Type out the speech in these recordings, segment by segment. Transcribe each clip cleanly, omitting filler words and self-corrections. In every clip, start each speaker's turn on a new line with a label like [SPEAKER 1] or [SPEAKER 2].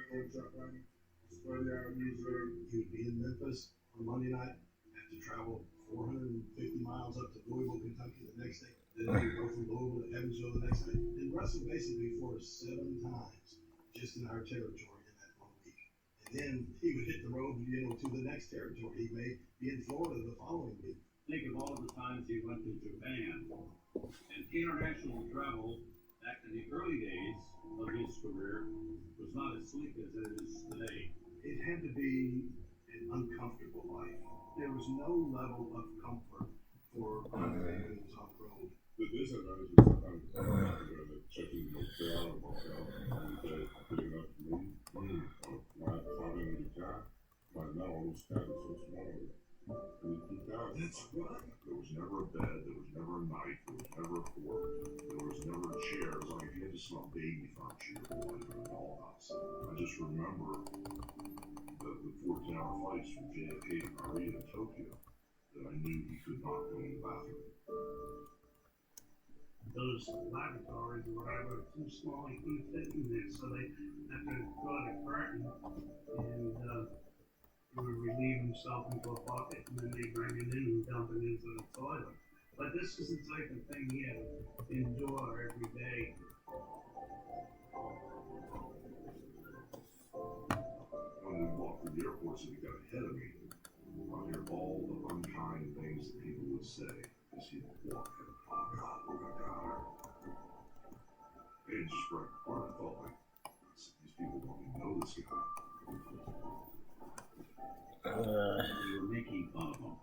[SPEAKER 1] He would be in Memphis on Monday night, have to travel 450 miles up to Louisville, Kentucky the next day. Then he would go from Louisville to Evansville the next day. And wrestled basically for 7 times just in our territory in that 1 week. And then he would hit the road, to the next territory. He may be in Florida the following week.
[SPEAKER 2] Think of all the times he went to Japan. And international travel back in the early days of his career was not as sleek as it is today.
[SPEAKER 1] It had to be an uncomfortable life. There was no level of comfort for Andre who was on the road.
[SPEAKER 3] The disadvantage is sometimes checking the hotel and motel every day, picking up me, my identity guy, my now status so small.
[SPEAKER 1] That's right.
[SPEAKER 4] There was never a bed, there was never a knife, there was never a fork, there was never a chair. It was like if you had to smell baby furniture, you were going to a dollhouse. I just remember the 14-hour flights from JFK to Narita to Tokyo that I knew he could not go in the bathroom.
[SPEAKER 5] Those laboratories or whatever are too small, he couldn't fit in there, so they have to draw the curtain and he would relieve himself into a bucket and then they bring it in and dump it into the toilet. But this is the type of thing he had to endure every day.
[SPEAKER 4] When we walked through the airport, so he got ahead of me, I hear all the unkind things that people would say as he walked in. Oh God, it just broke apart. I felt like these people don't even know this guy.
[SPEAKER 2] They were making fun of him.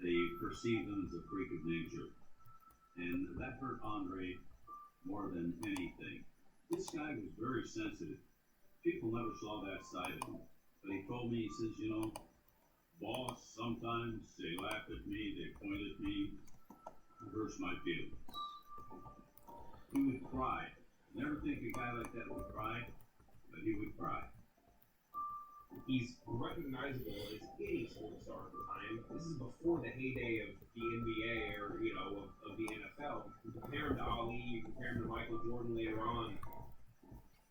[SPEAKER 2] They perceived him as a freak of nature. And that hurt Andre more than anything. This guy was very sensitive. People never saw that side of him. But he told me, he says, boss, sometimes they laugh at me, they point at me, it hurts my feelings. He would cry. Never think a guy like that would cry, but he would cry.
[SPEAKER 6] He's recognizable as any sports star at the time. This is before the heyday of the NBA or, of the NFL. You compare him to Ali, you compare him to Michael Jordan later on.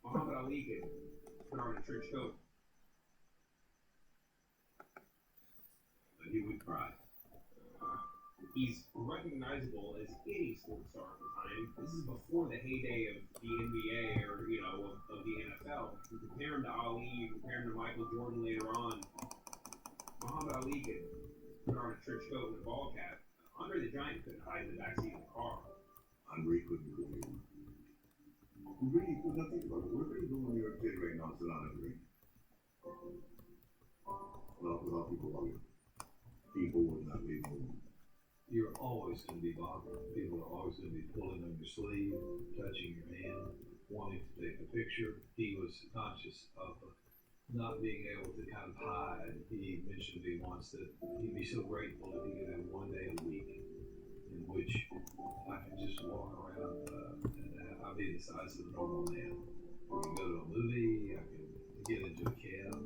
[SPEAKER 6] Muhammad Ali could put on a trench coat.
[SPEAKER 2] But he would cry.
[SPEAKER 6] He's recognizable as any sports star at the time. This is before the heyday of the NBA or, of the NFL. You compare him to Ali, you compare him to Michael Jordan later on. Muhammad Ali could put on a trench coat and a ball cap. Andre the Giant couldn't hide in the backseat of the car.
[SPEAKER 4] Andre couldn't go anywhere.
[SPEAKER 1] Really, when I think about it, we're going to go in New York City right now, it's not a dream. Well, a lot of people love you. People would not leave home.
[SPEAKER 7] You're always going to be bothered. People are always going to be pulling on your sleeve, touching your hand, wanting to take a picture. He was conscious of not being able to kind of hide. He mentioned to me once that he'd be so grateful that he could have one day a week in which I could just walk around and I'd be the size of a normal man. We could go to a movie, I could get into a cab,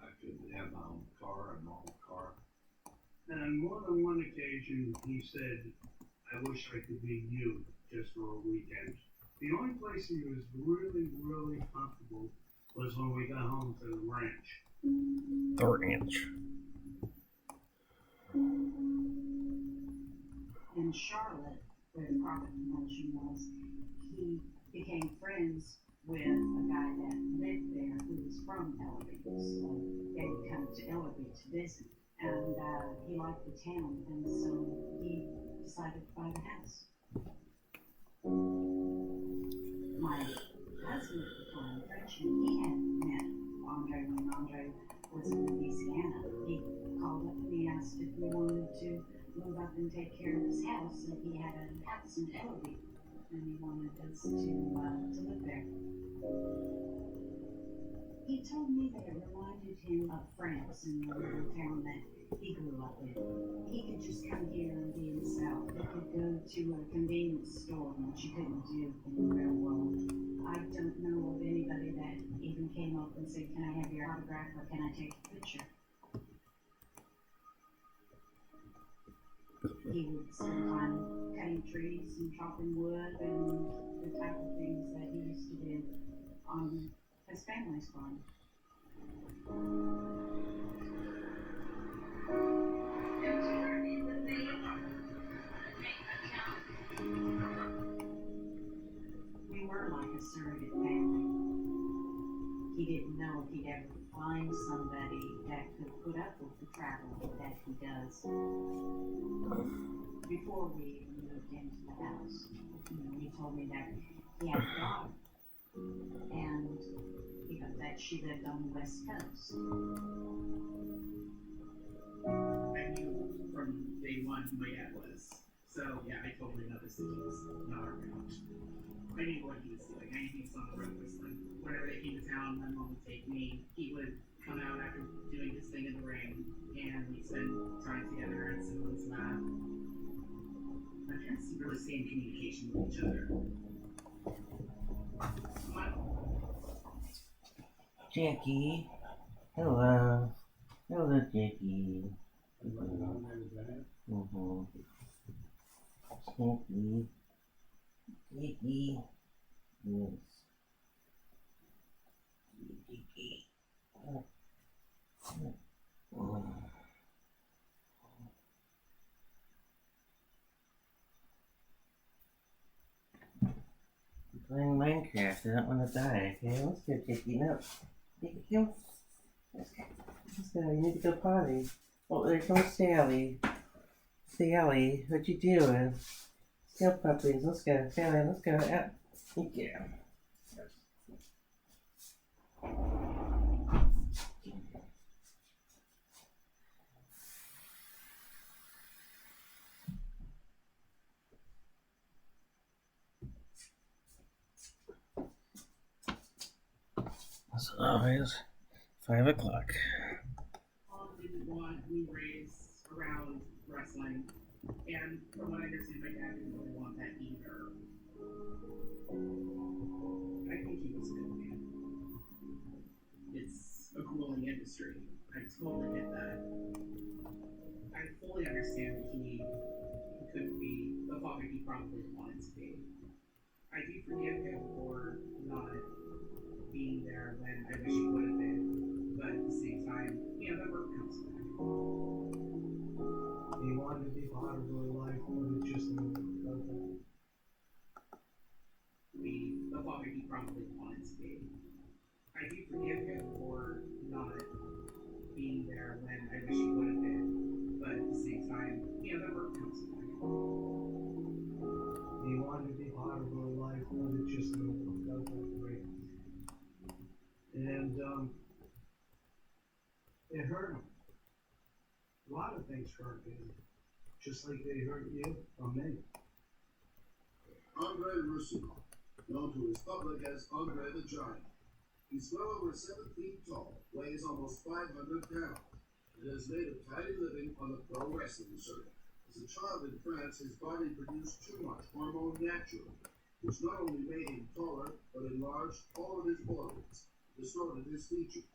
[SPEAKER 7] I could have my own car, a normal car.
[SPEAKER 5] And on more than one occasion, he said, I wish I could be you just for a weekend. The only place he was really, really comfortable was when we got home to the ranch.
[SPEAKER 8] The ranch.
[SPEAKER 9] In Charlotte, where the Prophet Promotion was, he became friends with a guy that lived there who was from Ellerbe. So they would come to Ellerbe to visit. And he liked the town, and so he decided to buy the house. My husband at the time, Frenchman, he had met Andre when Andre was in Louisiana. He called up and he asked if we wanted to move up and take care of his house, and he had a house in Ellerbe, and he wanted us to live there. He told me that it reminded him of France and the little town that he grew up in. He could just come here and be himself. He could go to a convenience store, which you couldn't do in the real world. I don't know of anybody that even came up and said, can I have your autograph or can I take a picture? He would spend time cutting trees and chopping wood and the type of things that he used to do on his family's fine. We were like a surrogate family. He didn't know if he'd ever find somebody that could put up with the travel that he does. Before we even moved into the house, he told me that he had a daughter, and that she lived on the West Coast.
[SPEAKER 10] I knew from day one who my dad was. So yeah, I totally noticed that he was not around. I knew what he was doing. I knew he was on the road whistling. Whenever they came to town, my mom would take me. He would come out after doing his thing in the ring, and we'd spend time together and sit on his lap. My parents didn't really stay in communication with each other.
[SPEAKER 8] Jackie. Hello. Hello, Jackie. Mm-hmm. Jackie. Jackie. Yes. Jackie. Playing Minecraft, I don't want to die, okay? Let's go, Jackie, no. Jackie, come. Let's go, you need to go potty. Oh, there comes Sally. Sally, what you doing? Let's go, puppies, let's go. Sally, let's go. Out. Yeah. As always, 5 o'clock.
[SPEAKER 10] Mom didn't want me raised around wrestling, and from what I understand, my dad didn't really want that either. I think he was a good man. It's a grueling industry. I totally get that. I fully understand that he couldn't be the father he probably wanted to be. I do forgive him for not being there when I wish he would have been, but at the same time, that work comes back.
[SPEAKER 1] He wanted to be part of her life, but it just didn't work out.
[SPEAKER 10] Be the father he probably wanted to be. I do forgive him for not being there when I wish he would have been, but at the same time, that work comes back.
[SPEAKER 1] He wanted to be part of her life, but it just didn't work out that way. And it hurt him. A lot of things hurt him, just like they hurt you or me.
[SPEAKER 11] Andre Russo, known to his public as Andre the Giant. He's well over 7 feet tall, weighs almost 500 pounds, and has made a tidy living on the pro wrestling circuit. As a child in France, his body produced too much hormone naturally, which not only made him taller, but enlarged all of his organs, distorted his features.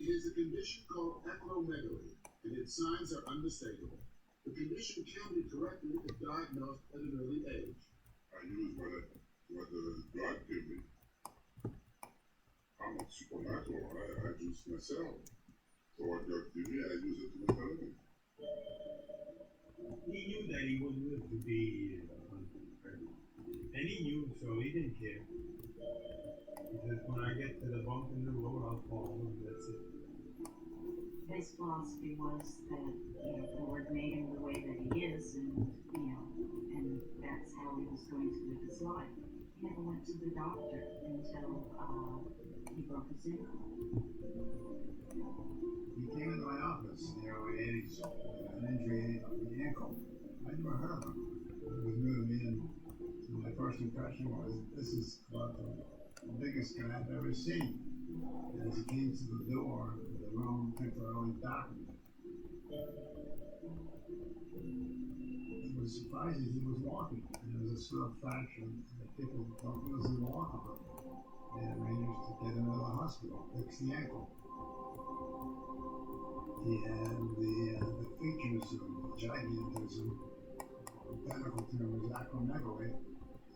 [SPEAKER 11] It is a condition called acromegaly, and its signs are unmistakable. The condition can be corrected if diagnosed at an early age.
[SPEAKER 3] I use what God gave me. I'm not supernatural. I just myself. So what God gave me, I use it to my benefit.
[SPEAKER 12] He knew that he wouldn't live to be 100. And he knew, so he didn't care. He says, when I get to the bump in the road, I'll fall, and that's it.
[SPEAKER 9] His philosophy was that, the Lord made him the way that he is, and that's how he was going to live his life. He never went to the doctor until he broke his ankle.
[SPEAKER 1] He came into my office, and he's an injury on the ankle. I never heard of him. It was new to me, and my first impression was, this is about the biggest guy I've ever seen. And as he came to the door, the room temporarily darkened. It was surprising he was walking. There was a sore fracture, and the people thought he wasn't walking. They arranged to get him to the hospital, fix the ankle. He had the features of gigantism, the technical term is acromegaly.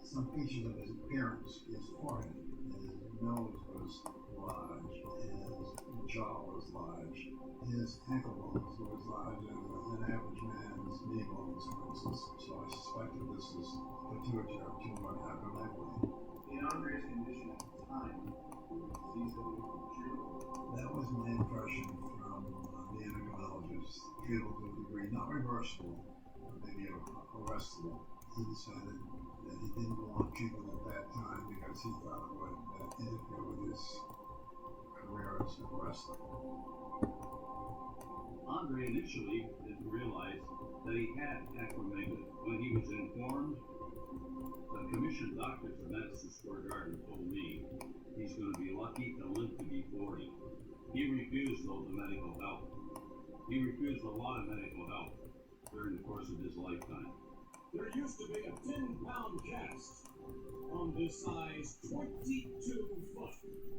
[SPEAKER 1] Some features of his appearance, his forehead, his nose was
[SPEAKER 13] large, his jaw was large, his ankle bones were as large as an average man's knee bones, for instance. So I suspected this was pituitary tumor acromegaly.
[SPEAKER 11] In Andre's condition at the time, feasible curable.
[SPEAKER 13] That was my impression from the endocrinologist, treatable to a degree, not reversible, maybe arrestable. He decided that he didn't want treatment at that time because he thought it would interfere with his career as a wrestler.
[SPEAKER 2] Andre initially didn't realize that he had acromegaly. When he was informed, the commissioned doctors of Madison Square Garden told me he's going to be lucky to live to be 40. He refused all the medical help. He refused a lot of medical help during the course of his lifetime.
[SPEAKER 14] There used to be a 10-pound cast on this size 22 foot.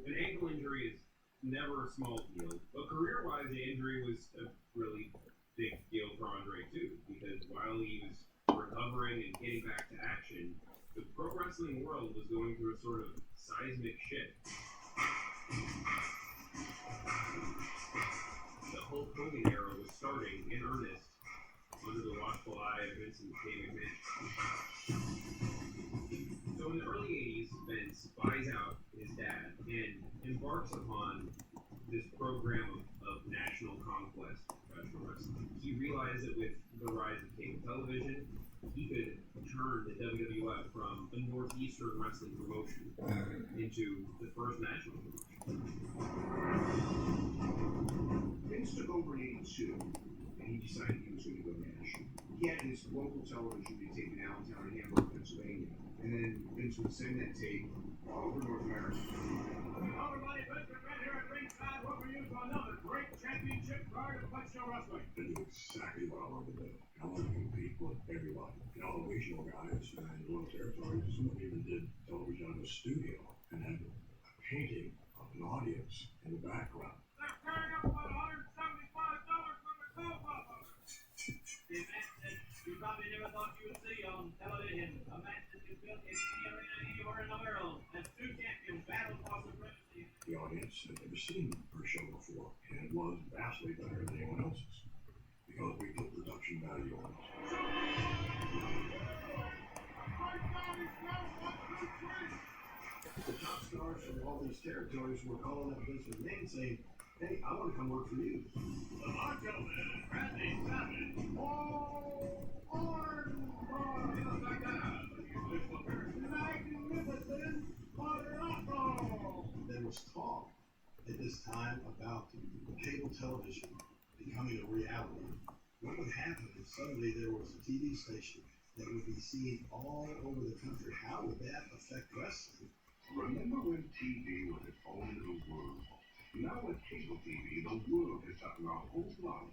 [SPEAKER 6] An ankle injury is never a small deal, but career-wise, the injury was a really big deal for Andre too, because while he was recovering and getting back to action, the pro wrestling world was going through a sort of seismic shift. The Hulk Hogan era was starting in earnest under the watchful eye of Vince McMahon. So in the early 80s, Vince buys out his dad and embarks upon this program of national conquest of professional wrestling. He realized that with the rise of cable television, he could turn the WWF from a northeastern wrestling promotion into the first national promotion.
[SPEAKER 11] Vince took over in 82, and he decided he was going to go national. He had his local television be taken to Allentown in Hamburg, Pennsylvania, and then Vince would send that tape all over North America.
[SPEAKER 14] Everybody, Vince McMahon here at ringside, welcome you to another great championship card of Fight Show Wrestling.
[SPEAKER 4] I knew exactly what I wanted to do. I wanted to compete with everybody. And all the regional guys and little territories, some of them even did television in the studio and had a painting of an audience in the background.
[SPEAKER 14] They're carrying up about $175 from the club offer. The match that you probably never thought you would see on television. A match that is built in any arena anywhere in the world. As two champions battle for supremacy.
[SPEAKER 4] The audience had never seen our show before, and it was vastly better than anyone else's because we put production value on it.
[SPEAKER 1] The top stars from all these territories were calling up Vince McMahon saying, hey, I want to come work for you.
[SPEAKER 14] The Macho Man, Randy Savage. Oh,
[SPEAKER 1] There was talk at this time about cable television becoming a reality. What would happen if suddenly there was a TV station that would be seen all over the country? How would that affect wrestling?
[SPEAKER 4] Remember when TV was its own little world? Now with cable TV, the world has gotten a whole lot.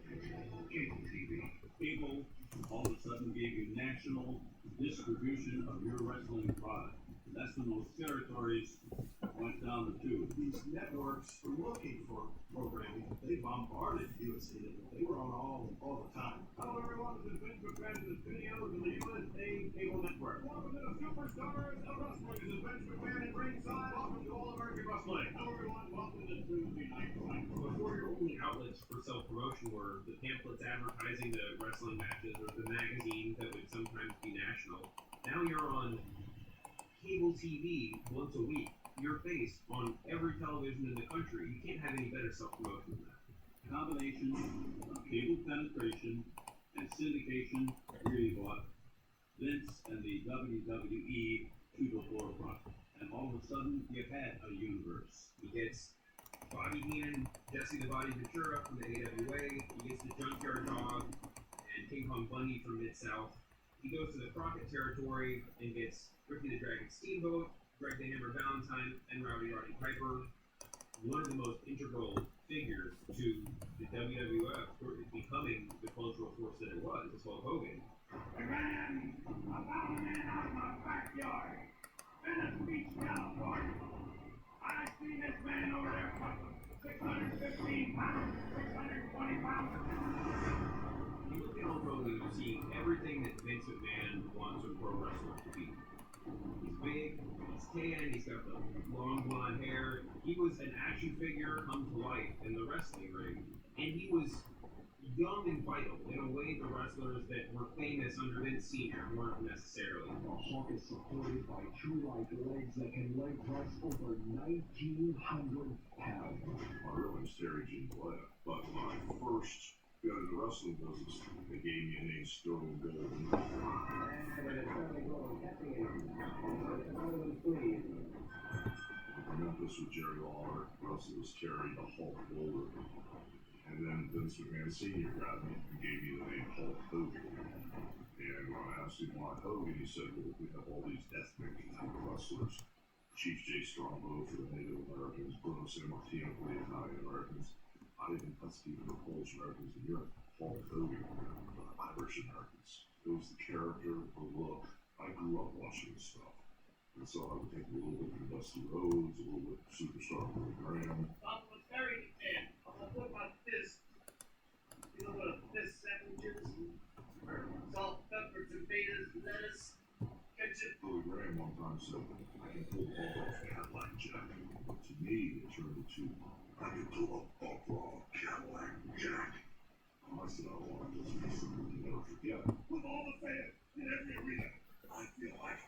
[SPEAKER 4] Cable TV.
[SPEAKER 2] Cable all of a sudden gave you national distribution of your wrestling product. That's when those territories went down the tube.
[SPEAKER 1] These networks were looking for programming. They bombarded USA. They were on all the time.
[SPEAKER 14] Hello everyone, this is Vince McMahon in the studios of the USA Cable Network. Welcome to the Superstars of Wrestling. This is Vince McMahon at ringside. Welcome to All American Wrestling. Hello everyone, welcome to Tuesday Night Fight.
[SPEAKER 6] Before, your only outlets for self-promotion were the pamphlets advertising the wrestling matches or the magazines that would sometimes be national. Now you're on cable TV once a week. Your face on every television in the country. You can't have any better self-promotion than that.
[SPEAKER 2] Combination of cable penetration and syndication really brought Vince and the WWE to the forefront. And all of a sudden, you had a universe.
[SPEAKER 6] He gets Bobby Heenan, Jesse the Body Ventura from the AWA. He gets the Junkyard Dog and King Kong Bundy from Mid-South. He goes to the Crockett territory and gets Ricky the Dragon Steamboat, Greg the Hammer Valentine, and Rowdy Roddy Piper. One of the most integral figures to the WWF becoming the cultural force that it was, is Hulk Hogan.
[SPEAKER 14] Hey man, I found a man out of my backyard. Venice Beach, California. I seen this man over there pumping 615 pounds, 620 pounds.
[SPEAKER 6] You look at Hulk Hogan, you see everything that Vince McMahon wants a pro wrestler to be. He's big, he's tan, he's got the long blonde hair. He was an action figure come to life in the wrestling ring. And he was young and vital in a way the wrestlers that were famous under Vince Sr. weren't necessarily.
[SPEAKER 15] The Hawk is supported by two-like legs that can leg press over 1,900 pounds.
[SPEAKER 4] My real name's Terry Gene Blair, but when I first got into the wrestling business, they gave me a name, Sterling Gold. Memphis with Jerry Lawler, wrestled was Terry the Hulk Boulder. And then Vince McMahon Sr. got me and gave me the name Hulk Hogan. And when I asked him why Hogan, he said, well, we have all these ethnic wrestlers. Chief J. Strongbow for the Native Americans, Bruno Sammartino for the Italian Americans, Ivan Putski for the Polish Americans, and Europe, Hulk Hogan for the Irish Americans. It was the character, the look. I grew up watching this stuff. And so I would take a little bit from Dusty Rhodes, a little bit of Superstar Billy Graham.
[SPEAKER 14] Compliments very thin. I'm gonna put my fist. You know what a fist sandwich is? Salt, pepper, tomatoes, lettuce, ketchup.
[SPEAKER 4] Billy Graham one time said, I can pull the bump off Cadillac Jack. But to me, it turned into, I can pull a bump off Cadillac Jack. I said, I want this to be something you never forget. With all the fans in every arena, I feel like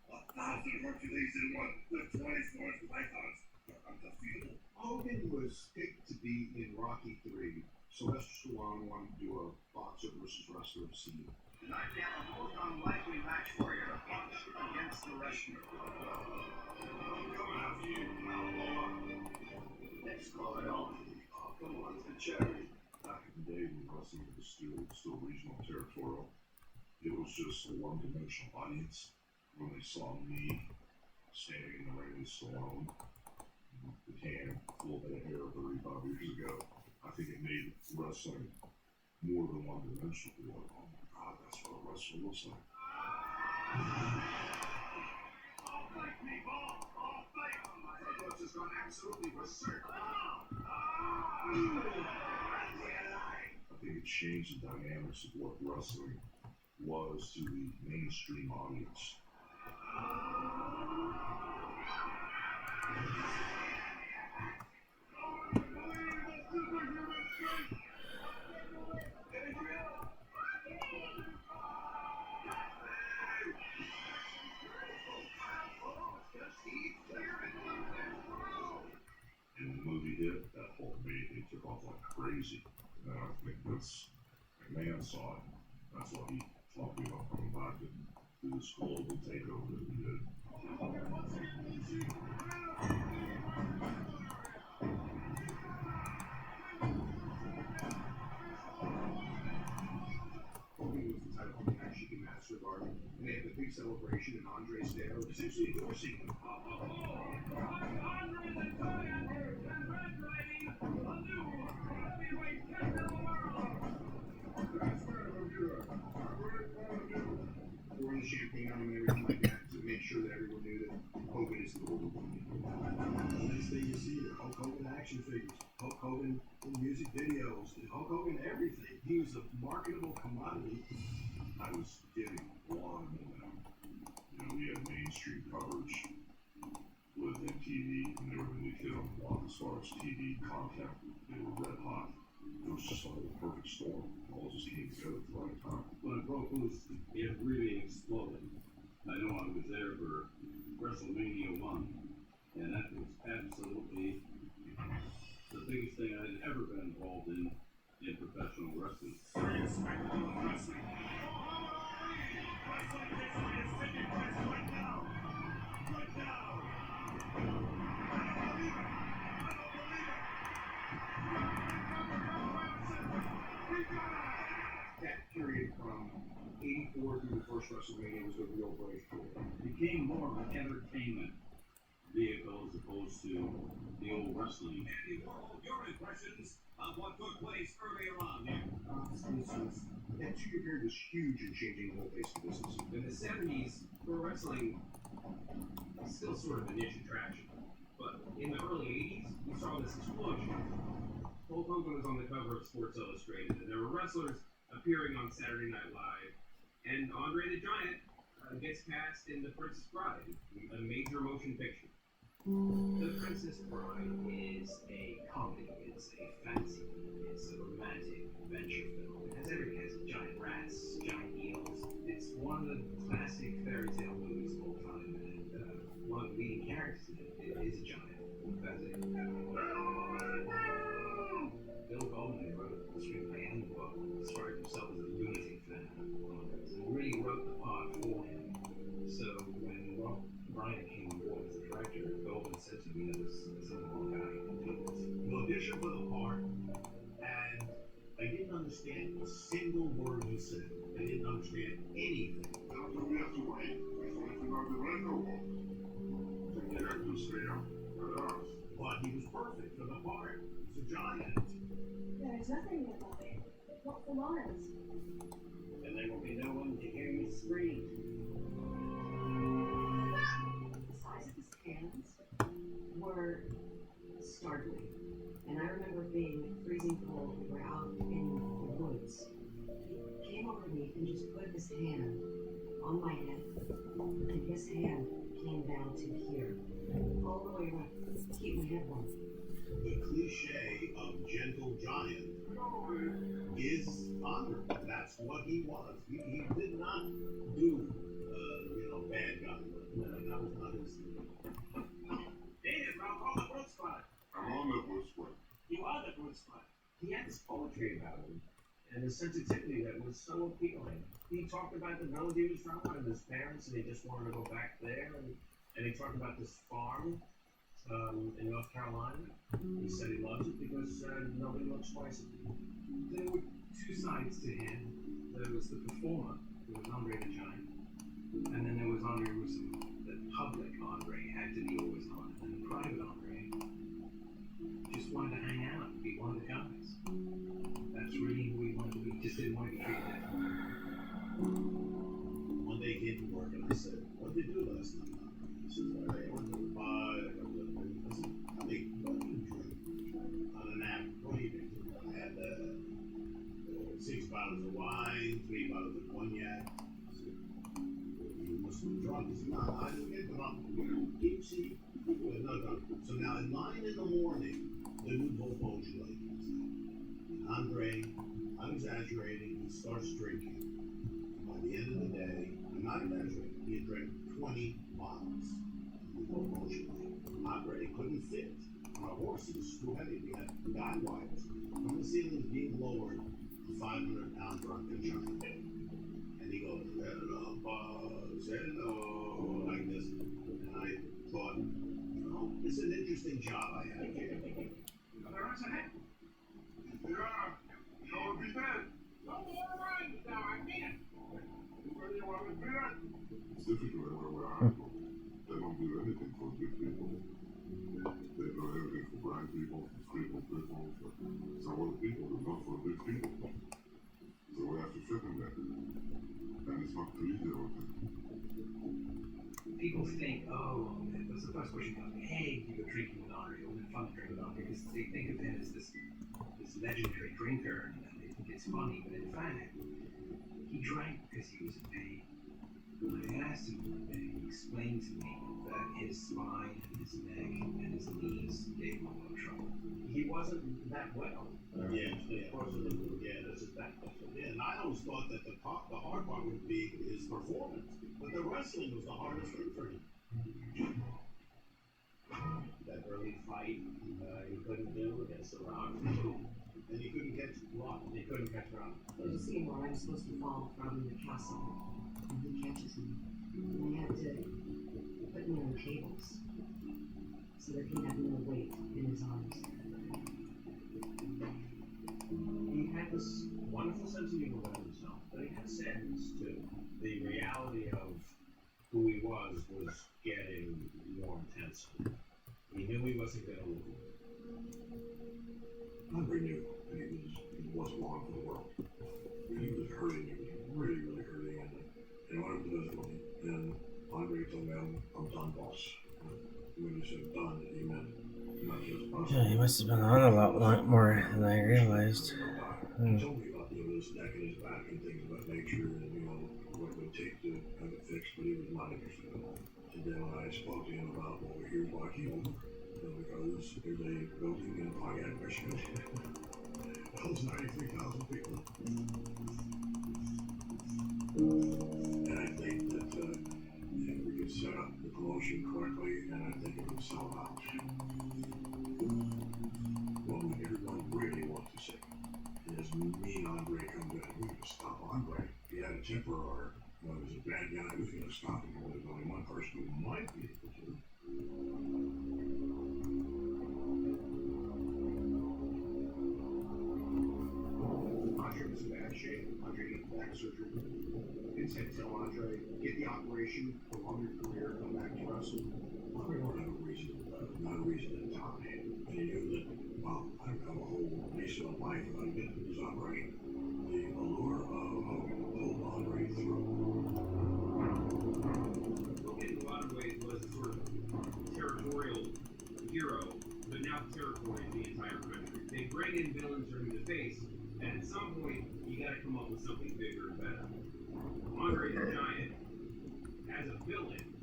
[SPEAKER 4] 1,000 Hercules in one, the 20 swords pythons are undefeatable.
[SPEAKER 1] Hogan was picked to be in Rocky III. Sylvester Stallone wanted to do a boxer versus wrestler scene.
[SPEAKER 11] Tonight we have a most unlikely match for you, a punch against the wrestler.
[SPEAKER 4] Coming after you, outlaw.
[SPEAKER 11] Let's call it off. Oh, come on, it's a charity.
[SPEAKER 4] Back in the day when wrestling was still regional territorial, it was just a one-dimensional audience. When they saw me standing in the ring with Stallone, the tan, full head of hair 35 years ago, I think it made wrestling more than one dimensional. You're like, oh my God, that's what a wrestler looks like.
[SPEAKER 11] All fight, people! All fight! My coach has gone absolutely berserk.
[SPEAKER 4] I think it changed the dynamics of what wrestling was to the mainstream audience. And the movie hit, that whole movie took off like crazy. And I think Vince McMahon saw it. That's why he talked about coming back and do this global takeover that we did.
[SPEAKER 11] Hogan was the title match he master of art, and they had the big celebration, and Andre Stereo was essentially endorsing him. Pouring the champagne on him and everything like that to make sure that everyone knew that Hogan is the golden boy.
[SPEAKER 1] The next thing you see are Hulk Hogan action figures, Hulk Hogan music videos, Hulk Hogan everything. He was a marketable commodity.
[SPEAKER 4] I was getting a lot of momentum. You know, we had mainstream coverage with MTV, and they were the new kid on the block as far as TV content. They were red hot. It was just like a perfect storm. It all just came together at the right time.
[SPEAKER 2] When it broke loose, it really exploded. I know I was there for WrestleMania 1, and that was absolutely the biggest thing I'd ever been involved in professional wrestling.
[SPEAKER 11] That period from 84 through the first WrestleMania was a real breakthrough.
[SPEAKER 2] It became more of an entertainment vehicle as opposed to the old wrestling.
[SPEAKER 14] Andy Warhol, your impressions of what took place earlier on here.
[SPEAKER 11] That 2-year period was huge in changing the whole face of business.
[SPEAKER 6] In the 70s, pro wrestling was still sort of a niche attraction. But in the early 80s, we saw this explosion. Hulk Hogan was on the cover of Sports Illustrated, and there were wrestlers appearing on Saturday Night Live. And Andre the Giant gets cast in The Princess Bride, a major motion picture. The Princess Bride is a comedy, it's a fantasy, it's a romantic adventure film. It has everything. It has giant rats, giant eels. It's one of the classic fairy tale movies of all time, and one of the leading characters in it is a giant. That's it. Bill Goldman wrote the screenplay and the book, described himself as a lunatic fan, and really wrote the part for him. So when Brian came on board as a director, Goldman said to me, there's something wrong about it.
[SPEAKER 1] We auditioned for the part, and I didn't understand a single word he said. I didn't understand anything.
[SPEAKER 4] That's what we have to wait. We find out the record. The actors stay out.
[SPEAKER 1] But he was perfect for the part. He's a giant.
[SPEAKER 16] There's nothing about it. What's the lines?
[SPEAKER 10] And there will be no one to hear you scream.
[SPEAKER 9] The size of his hands were startling. And I remember being freezing cold. We were out in the woods. He came over to me and just put his hand on my head. And his hand came down to here. All the way around. Keep my head warm.
[SPEAKER 1] The cliche of gentle giant is Andre. That's what he was. He did not do, bad guy. That was not his thing.
[SPEAKER 10] Damn, I'm on the Brook Squad.
[SPEAKER 4] I'm on the Brook Squad.
[SPEAKER 10] You are the Brook Squad.
[SPEAKER 6] He had this poetry about him, and a sensitivity that was so appealing. He talked about the village he was from and his parents, and he just wanted to go back there. And he talked about this farm in North Carolina. He said he loves it because nobody looks twice at him. There were two sides to him. There was the performer, who was Andre the Giant, and then there was Andre Russo. The public Andre had to be always on, and the private Andre just wanted to hang out and be one of the guys. That's really who he wanted to be. Just didn't want to be treated differently.
[SPEAKER 1] One day he came to work and I said, "What did you do last night?" He says, "I went to the bar, I got a little bit." I said, "Honey, what did you drink?" On an average, what do you drink? I had 6 bottles of wine, 3 bottles of cognac. I said, "You must have been drunk." He said, "No, I didn't get drunk. You see, no drunk." So now at 9 in the morning, the nouveau Beaujolais comes out. And Andre, I'm exaggerating, he starts drinking. And by the end of the day, I'm not exaggerating, he had drank 20 bottles of nouveau Beaujolais. Andre couldn't fit on our horse, he was too heavy. We had guide wires from the ceilings being lowered, a 500-pound drunken giant. And he goes, "Hello, boss, hello," like this. And I thought, it's an interesting job I have here.
[SPEAKER 10] There is a head.
[SPEAKER 4] Yeah, show me that.
[SPEAKER 10] No more lines now, I can't.
[SPEAKER 4] Where do you want to be at? It's difficult where I go. They don't do anything for big people. They do everything for blind people, crippled people. So all the people are not for big people. So we have to fit in there. And it's not too easy all the time.
[SPEAKER 6] People think, that's the first question comes, hey, you were drinking with Andre, it wasn't fun to drink with Andre, because they think of him as this legendary drinker, and they think it's funny, but in fact, he drank because he was in pain. When I asked him one day, he explained to me that his spine and his neck and his knees gave him a lot of trouble. He wasn't that well.
[SPEAKER 1] Yeah, of course it is. Yeah, this is that. Yeah, and I always thought that the hard part would be his performance, but the wrestling was the hardest thing for him. That early fight he couldn't do against the Rock, and he couldn't catch Rock. He couldn't catch Rock.
[SPEAKER 9] There's a scene where I'm supposed to fall from the castle, and he catches me. And they had to put me on cables so that he had no weight in his arms.
[SPEAKER 2] He had this wonderful sense of humor about himself, but he had sadness too. The reality of who he was getting more intense. He knew he wasn't going to live.
[SPEAKER 4] Andre knew that he wasn't long for the world. He was hurting, he was really, really hurting, and wanted to visit me. And Andre told me, I'm done, boss. When he said done, he meant not just boss.
[SPEAKER 8] Yeah, he must have been on a lot more than I realized.
[SPEAKER 4] He told me about this neck and his back and things of that nature, and what it would take to have it
[SPEAKER 11] fixed, but he was mighty respectable. And then when I spoke to him about, well, here's why he killed him, because there's a building in Pontiac, Michigan. Holds 93,000 people. And I think that if we could set up the promotion correctly, and I think it would sell out. What would everyone really want to see? Is me and Andre come back, we could stop Andre. If he had a temper or was a bad guy, who's going to stop him? Well, there's only one person who might be able to.
[SPEAKER 17] Andre was in bad shape. Andre needed back surgery. Instead, tell Andre, get the operation, prolong your career, come back to wrestle.
[SPEAKER 11] Andre don't have a reason, not a reason to die. And he knew that, well, I don't have a whole lease of life if I get this operation. The allure of Hogan pulled Andre through.
[SPEAKER 6] Hogan, in a lot of ways, was a sort of territorial hero, but now territory is the entire country. They bring in villains from the face, and at some point, you gotta come up with something bigger and better. Andre the Giant, as a villain,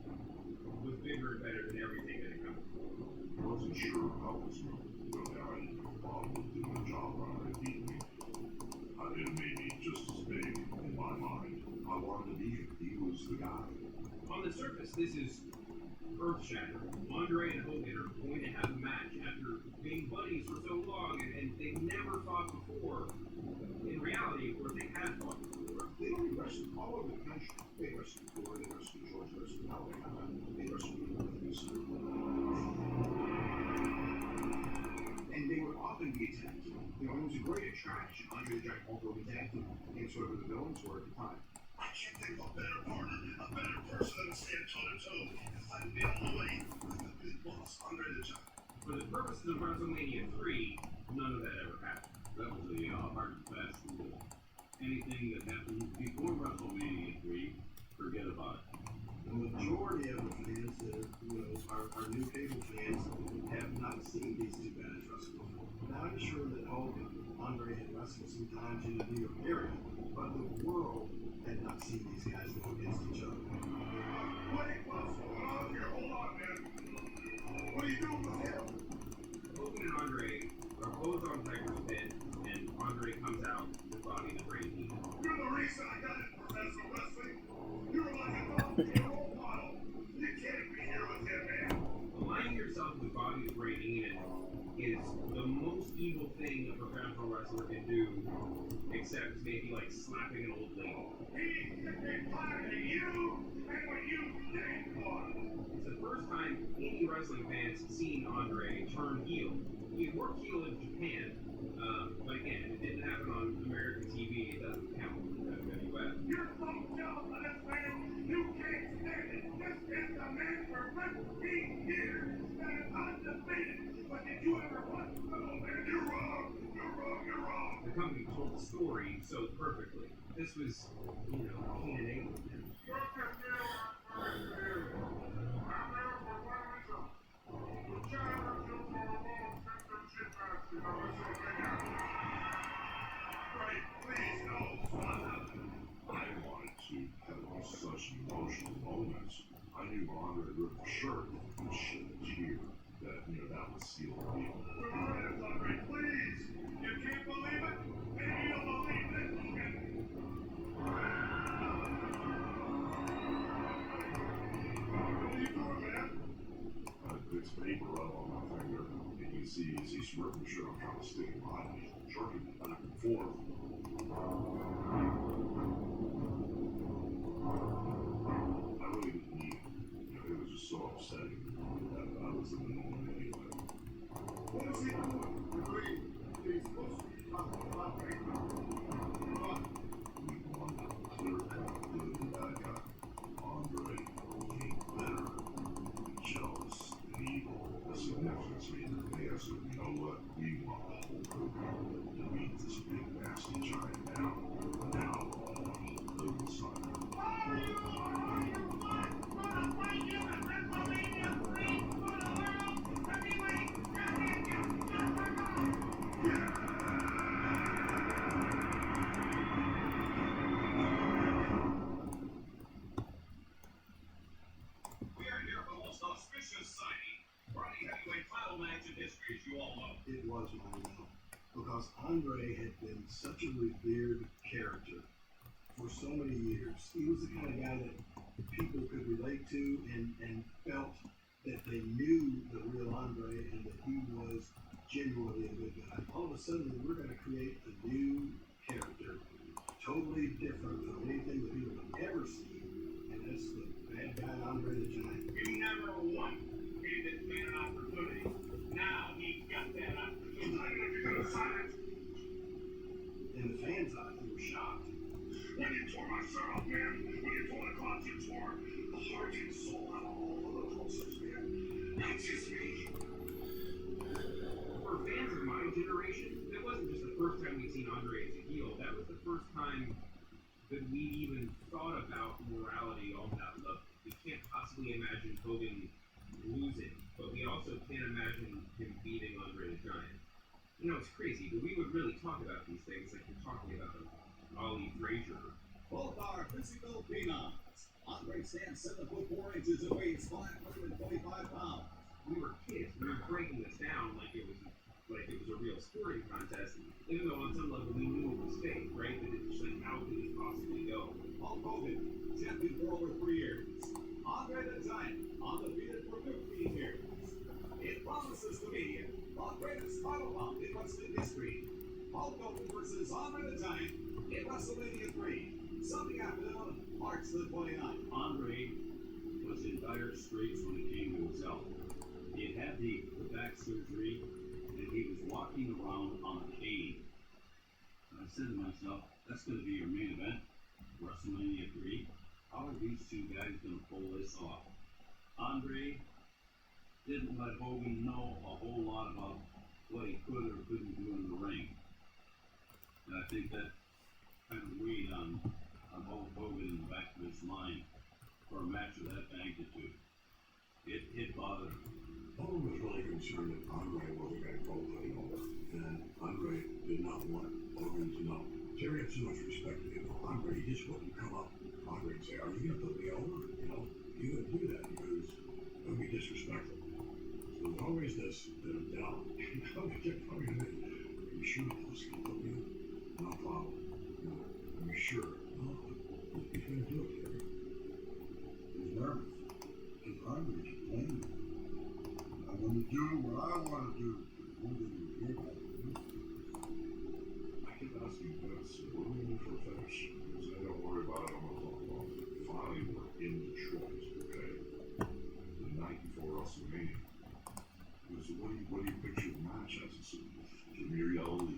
[SPEAKER 6] was bigger and better than everything that had come before.
[SPEAKER 4] I wasn't sure how this movie would go down. I didn't have a problem with doing a job on it. It made me just as big in my mind. I wanted to be him. He was the guy.
[SPEAKER 6] On the surface, this is earth-shattering. Andre and Hogan are going to have a match after being buddies for so long, and they've never fought before. In reality, of course, they have fought before.
[SPEAKER 17] They only wrestled all over the country. They wrestled Florida, they wrestled Georgia, they wrestled Alabama, they wrestled Northeast. And they would often be attacked. You know, it was a great attraction. Andre the Giant Hulk Hogan tag team against whoever the villains were at the time.
[SPEAKER 4] I can't think of a better partner, a better person than to stand toe to toe and fight me all the way with the big boss, Andre the Giant.
[SPEAKER 6] For the purposes of WrestleMania 3, none of that ever happened.
[SPEAKER 2] That was the hard and fast rule. Anything that happened before WrestleMania 3, forget about it.
[SPEAKER 1] The majority of the fans that are new cable fans have not seen these two guys wrestle before. Now I'm sure that Hulk and Andre had wrestled sometimes in the New York area, but the world had not seen these guys go against each other.
[SPEAKER 4] What's going on here? Hold on, man. What are you doing with him?
[SPEAKER 6] Hogan and Andre are both on Tiger's pit, and Andre comes out with Bobby the Brain Heenan.
[SPEAKER 4] You're the reason I got into professional wrestling. You're like a role model. You can't be here with him, man.
[SPEAKER 6] Aligning yourself with Bobby the Brain Heenan is the most evil thing a professional wrestler can do, except maybe like slapping an old lady.
[SPEAKER 4] He's tired of you and what you stand for.
[SPEAKER 6] It's the first time any wrestling fans have seen Andre turn heel. He had worked heel in Japan, but again, it didn't happen on American TV. It doesn't count in the WWF.
[SPEAKER 4] You're so jealous of this man, you can't stand it. This is the man for 15 years that is undefeated. But did you ever watch the little man? You're wrong. You're wrong. You're wrong.
[SPEAKER 6] The company told the story so perfectly. This was, Heenan England.
[SPEAKER 4] Such emotional moments. I knew Andre ripped the shirt and shed a tear. That was sealed the deal. Andre, please! You can't believe it? Maybe you'll believe this shit! What are you doing, man? It's paper up on my finger. And you see, he's ripping the shirt. I'm trying to stick it behind me, jerking it back and forth. I really didn't need it. It was just so upsetting that I was in the moment anyway. What is he doing? The green. He's supposed to be talking about right now. We won a clear-cut good and bad guy. Andre became bitter, jealous, and evil. The significance means they said, you know what? We want the whole program to beat this big, nasty giant down. Now, live inside.
[SPEAKER 14] title match in history, as you all know.
[SPEAKER 1] It was mine now. Because Andre had been such a revered character for so many years. He was the kind of guy that people could relate to and felt that they knew the real Andre and that he was genuinely a good guy. All of a sudden, we're going to create a new character, totally different from anything that people have ever seen, and that's the bad guy Andre the Giant.
[SPEAKER 14] You never once gave this man an opportunity. Now he got that opportunity.
[SPEAKER 1] In the fans' eyes, they were shocked.
[SPEAKER 4] When you tore my shirt off, man, when you tore the cloth, you tore the heart and soul out of all of the closest, man. That's just me.
[SPEAKER 6] For fans of my generation, that wasn't just the first time we'd seen Andre as a heel. That was the first time that we even thought about morality on that level. We can't possibly imagine Hogan losing, but we also can't imagine him beating Andre the Giant. You know, it's crazy, but we would really talk about these things like we're talking about Ali Frazier.
[SPEAKER 18] Both are physical phenoms. Andre stands 7 foot 4 inches and weighs 525 pounds.
[SPEAKER 6] We were kids. We were breaking this down like it was a real sporting contest, even though on some level we knew it was fake, right? That it's just like, how could it possibly go?
[SPEAKER 18] Hulk Hogan, champion for over 3 years. Andre the Giant, undefeated for 15 years. It promises to be the greatest title bout in wrestling history. Hulk Hogan versus Andre the Giant in WrestleMania 3, Sunday afternoon, March the 29th.
[SPEAKER 2] Andre was in dire straits when it came to his health. He had the back surgery, and he was walking around on a cane. And I said to myself, that's going to be your main event, WrestleMania 3. How are these two guys going to pull this off? Andre didn't let Hogan know a whole lot about what he could or couldn't do in the ring. And I think that kind of weighed on Hulk Hogan in the back of his mind for a match of that magnitude. It bothered him.
[SPEAKER 4] Hogan was really concerned that Andre wasn't going to go anymore, and Andre did not want Hogan to know. Terry had so much respect for him. Andre, he just wouldn't come up. Andre would say, "Are you going to put me over? You know, you got to do that because it would be disrespectful." So there's always this bit of doubt. Hogan kept coming to me. Are you sure this can put me over? No problem. You know, are you sure? No, he's going to do it, Terry. He's nervous. Because Andre is playing. I'm going to do what I want to do. I keep asking this, what do we do for a finish? Because I don't worry about it, I'm going to talk about it. Finally, we're in Detroit, okay? The night before WrestleMania. Because what do you picture the match as? It's Jameer Yelly.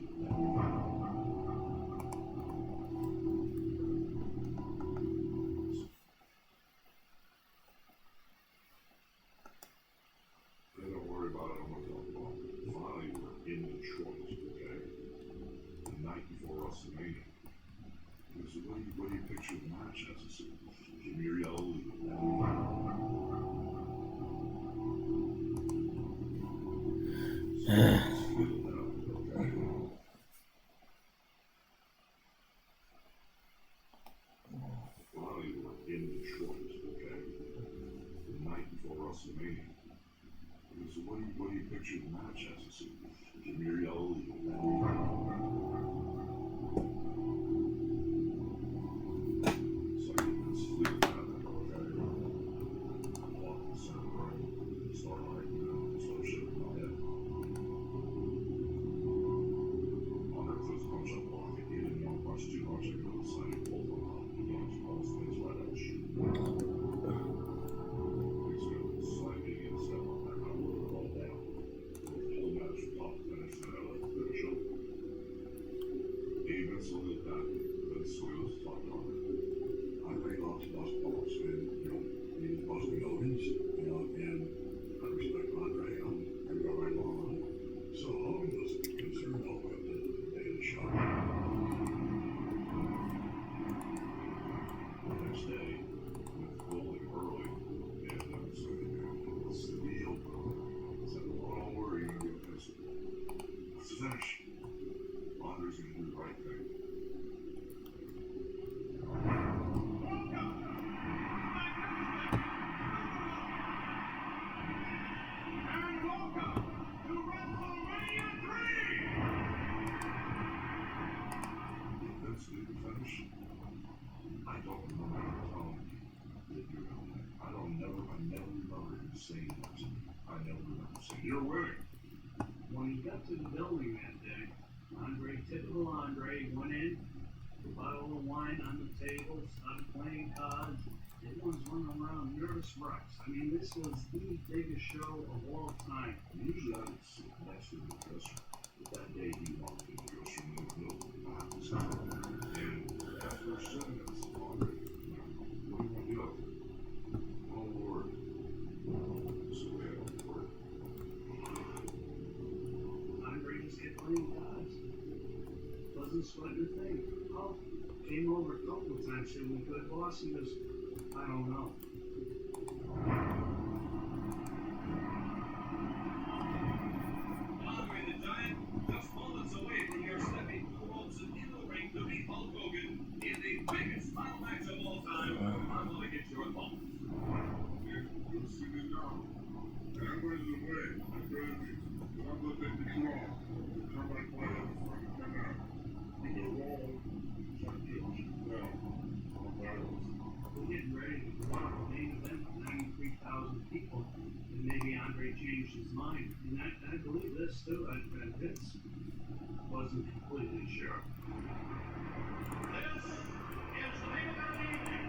[SPEAKER 4] What do you picture the match as? It's Jameer Yelly. Finally, we're in Detroit, okay? The night before WrestleMania. So what do you picture the match as? It's Jameer Yelly. don't remember him telling me that you're gonna win. I never remember him saying that to me. I never remember saying, you're winning.
[SPEAKER 5] When he got to the building that day, Andre, typical Andre, went in, the bottle of wine on the table, started playing cards. Everyone's running around nervous wrecks. I mean, this was the biggest show of all time.
[SPEAKER 4] Usually I would sit next to the dresser, but that day he walked in the dresser and there was nobody behind the side. And after sitting there, I said, Andre, what do you want to do out there? Oh Lord. So we had to work.
[SPEAKER 5] Andre just kept playing cards. Wasn't sweating a thing. Oh, came over a couple of times, said, we good, boss? He goes, I don't know.
[SPEAKER 18] Andre the Giant, just moments away from your stepping through the ropes and in the ring to meet Hulk Hogan in the biggest title match of all time. I'm going to get your thoughts.
[SPEAKER 4] You'll see me now. And I'm ready to win. I'm ready to. I'm going to take the claw. Come back by the front and come out. With the wall, now, I'm battles.
[SPEAKER 5] We're getting ready to go out the main event with 93,000 people, and maybe Andre changed his mind. And I believe this too. Vince wasn't completely sure.
[SPEAKER 18] This is the main event of the evening.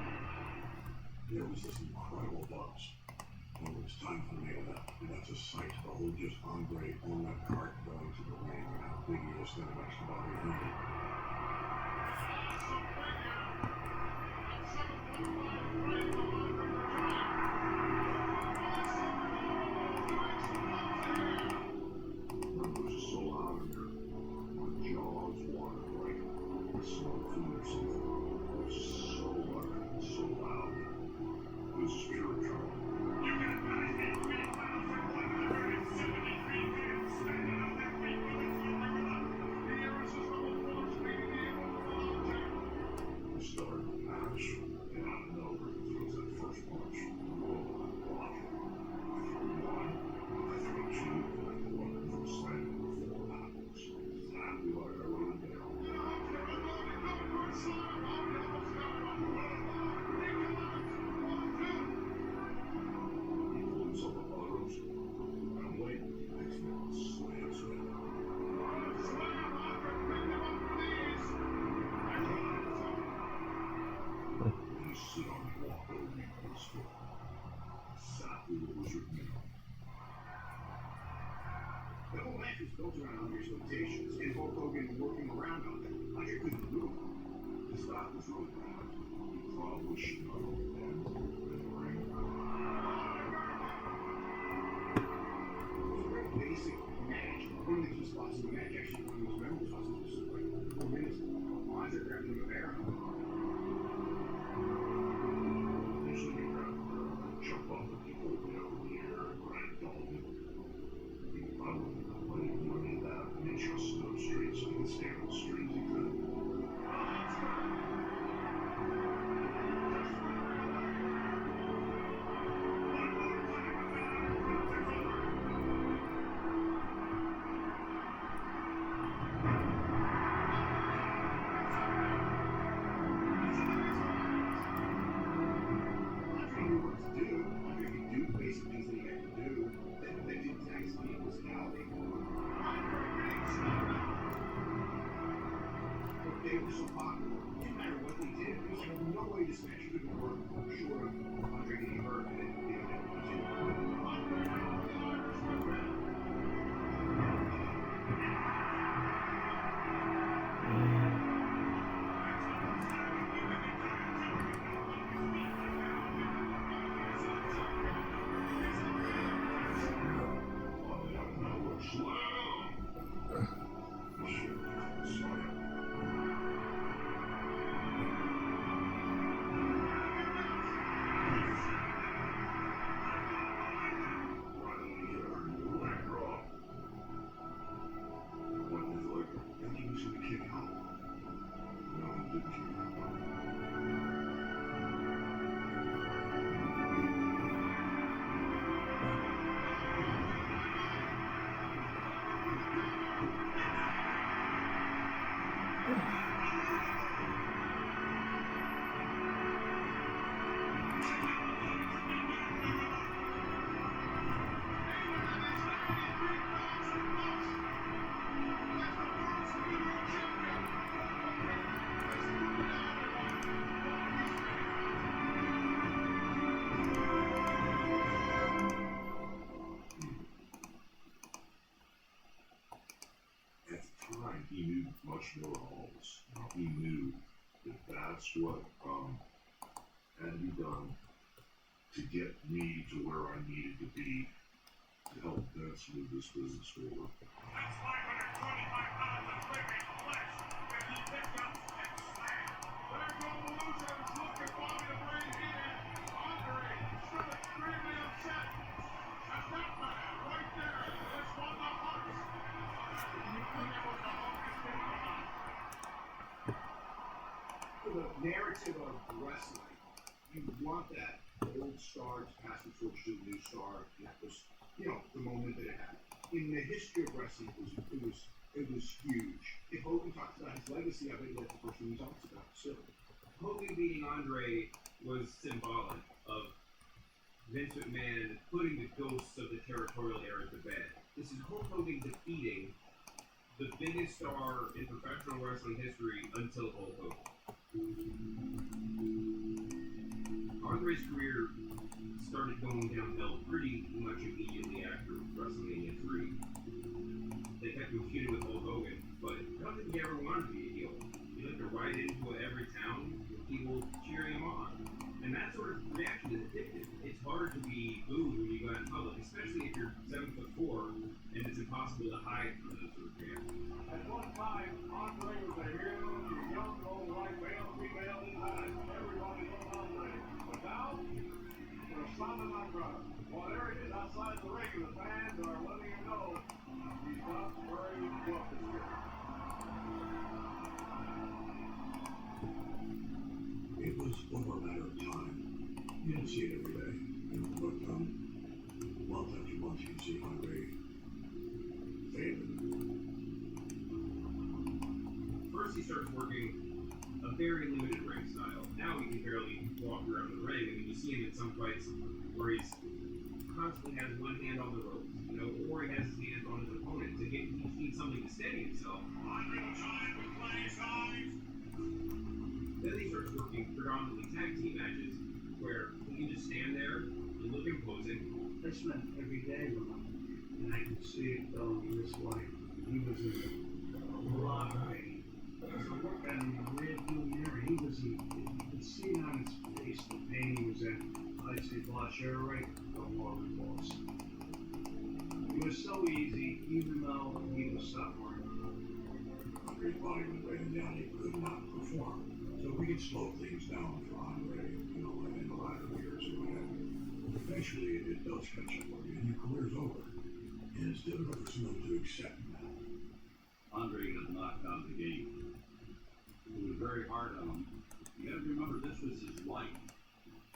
[SPEAKER 4] There was this incredible buzz. When it was time for the main event, and that's a sight to behold, just Andre on that cart going to the ring, and how big he is standing next to Bobby Heenan. It was just so loud in there. My jaw was watering like I smelled food or something. It was so loud, so loud. It was just pure trouble.
[SPEAKER 18] You got 93,173 kids standing on that ring with you. The irresistible force leading the immortal Jack.
[SPEAKER 4] We started the match, and out of nowhere, he throws that first punch. Whoa, I block it. I throw one, I throw two, and I go up and throw slamming with 4 pounds. Exactly like I wrote it down. He pulled himself up on the ropes. I'm waiting. Next minute, slams me. And you sit on and walk over me on his foot. Exactly what was written down.
[SPEAKER 17] The whole match was built around Andre's limitations, and Hulk Hogan working around on them. Andre couldn't move.
[SPEAKER 4] His back was really bad. He probably should not have been in the ring.
[SPEAKER 17] It was a very basic match. One of the key spots in the match, actually, one of the most memorable spots, was just like 4 minutes. Andre grabbed him a bear.
[SPEAKER 4] Usually you grab the jump up and people would be over the air and ragdoll him. I wouldn't do any of that. I made sure I stood up straight so he could stand as straight as he could.
[SPEAKER 17] Andre knew what to do. Andre could do the basic things that he had to do. That didn't tax his personality. But they were so popular. It didn't matter what they did. There was like no way this match could have worked short of Andre getting hurt and then being able to do.
[SPEAKER 4] he knew much more than all of us. He knew that that's what had to be done to get me to where I needed to be to help Vince move this business forward.
[SPEAKER 14] That's 525 pounds of living flesh that he picked up and slammed. There go the losers. Look at Bobby the Brain here. Andre still extremely upset. And that man right there is one of the hottest. You think it was the hottest thing on the night.
[SPEAKER 17] For the narrative of wrestling, you want that old star to pass the torch to the new star. And that was, you know, the moment that it happened. In the history of wrestling, it was huge. If Hogan talks about his legacy of it, that's the first thing he talks about. So
[SPEAKER 6] Hogan beating Andre was symbolic of Vince McMahon putting the ghosts of the territorial era to bed. This is Hulk Hogan defeating the biggest star in professional wrestling history until Hulk Hogan. Andre's career started going downhill pretty much immediately after WrestleMania 3. They kept him feuding with Hulk Hogan, but I don't think he ever wanted to be a heel. He lived right into every town with people cheering him on. And that sort of reaction is addictive. It's harder to be booed when you go out in public, especially if you're 7'4", and it's impossible to hide from those sort of reactions.
[SPEAKER 14] At one time, Andre was a hero to young, old, white, male, female, and man. Everybody loved Andre. But now, for a son of my brother, whatever it is outside the ring, the fans are letting him know he's not very welcome here.
[SPEAKER 13] It was over a matter of time. You didn't see it every day. But a lot of times once you see Andre failing.
[SPEAKER 6] First, he starts working a very limited ring style. Now he can barely walk around the ring. I mean, you see him in some fights where he's constantly has one hand on the ropes, you know, or he has his hand on his opponent to get. He needs something to steady himself.
[SPEAKER 14] Andre the Giant will play his eyes.
[SPEAKER 6] Then he starts working predominantly tag team matches where he can just stand there and look imposing.
[SPEAKER 5] I spent every day with him, and I could see it going this way. He was in a lot of pain. So I worked on him in the rearview mirror. You could see it on his face, the pain he was in. I'd say, boss, you're right, the Morgan boss. It was so easy, even though he was suffering.
[SPEAKER 13] Andre's body was breaking down, he could not perform. So we could slow things down for Andre, you know, in the latter years or whatever. Eventually it does catch up with you, and your career's over. And it's difficult for someone to accept that.
[SPEAKER 2] Andre got knocked out of the game. It was very hard on him. You gotta remember, this was his life.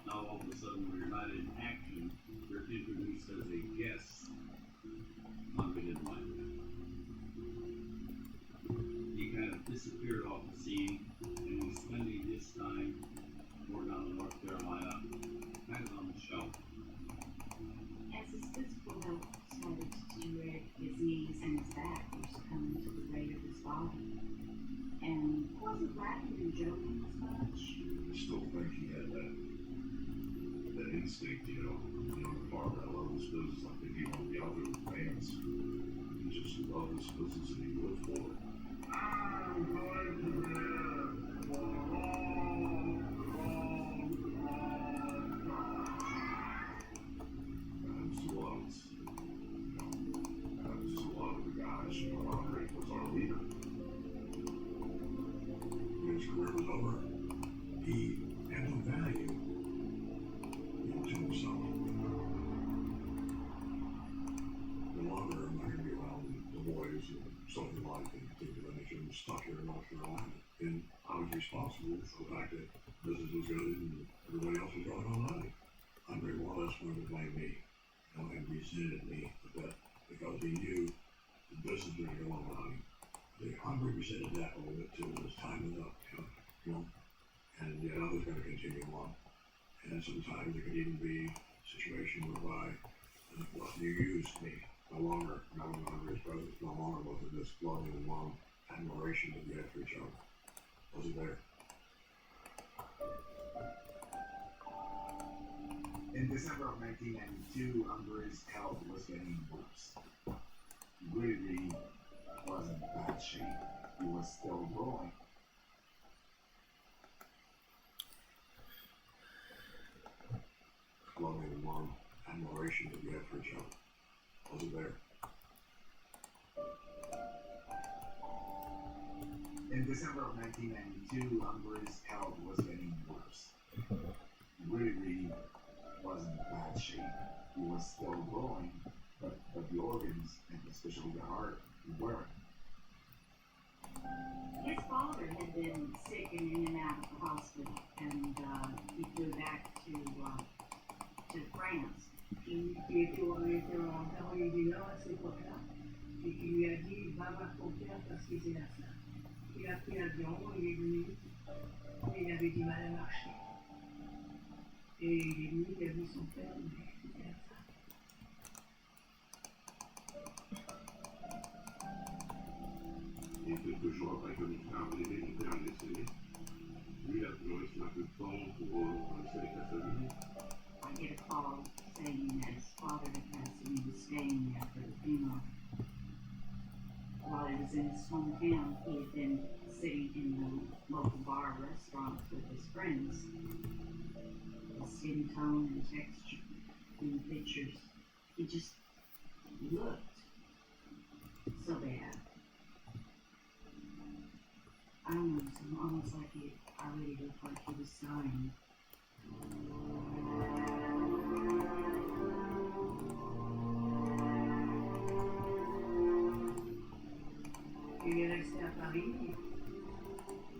[SPEAKER 2] Now all of a sudden, when you're not in action, you're introduced as a guest. Andre didn't like that. He kind of disappeared off the scene, and was spending his time more down in North Carolina, kind of on the shelf.
[SPEAKER 9] As his physical health started to deteriorate, his knees and his back were succumbing to the weight of his body. And he wasn't laughing and joking as much.
[SPEAKER 4] I still think he had that instinct, you know, the part that I love this business. I think he wanted to be out there with fans. He just loved this business and he lived for it.
[SPEAKER 14] I'm going to live for a long, long, long time.
[SPEAKER 4] And so was, you know, and so a lot of the guys, you know, Andre was our leader.
[SPEAKER 13] When his career was over, he had no value to himself. No longer am I going to be around the boys and social life in particular. I was stuck here in North Carolina. And I was responsible for the fact that business was good and everybody else was going online. Andre more or less wanted to blame me, you know, and resented me for that because he knew the business was going on behind him. Andre resented that a little bit too. His time was up, you know, and yet I was going to continue on. And sometimes it could even be a situation whereby, well, you used me. No longer, no Andre's presence, no longer was it this loving and warm admiration that we had for each other. Wasn't there.
[SPEAKER 17] In December of 1992, Andre's health was getting worse. He really was in bad shape.
[SPEAKER 15] was still growing.
[SPEAKER 11] Loving and warm admiration that you have for each other. Was it there?
[SPEAKER 15] In December of 1992, Andre's health was getting worse. Really was in bad shape. He was still growing, but the organs, and especially the heart, weren't.
[SPEAKER 9] His father had been sick and in and out of the hospital, and he flew back to France.
[SPEAKER 19] Qui était encore originaire à cette époque-là, et qui lui a dit va voir ton père parce que c'est la fin. Il a pris l'avion, il est venu, et il avait du mal à marcher. Et il est venu, il a vu son père, mais c'était la fin.
[SPEAKER 4] Et quelques jours après que mon frère arrivé, mon père est décédé. Lui, il a pu rester un peu de temps pour rester avec la famille.
[SPEAKER 9] I get a call saying that his father had passed and he was staying there for the funeral. While he was in his hometown, he had been sitting in the local bar restaurant with his friends. His skin tone and texture in the pictures, he just looked so bad. I don't know, it's almost like it already looked like he was dying.
[SPEAKER 19] Il est resté à Paris,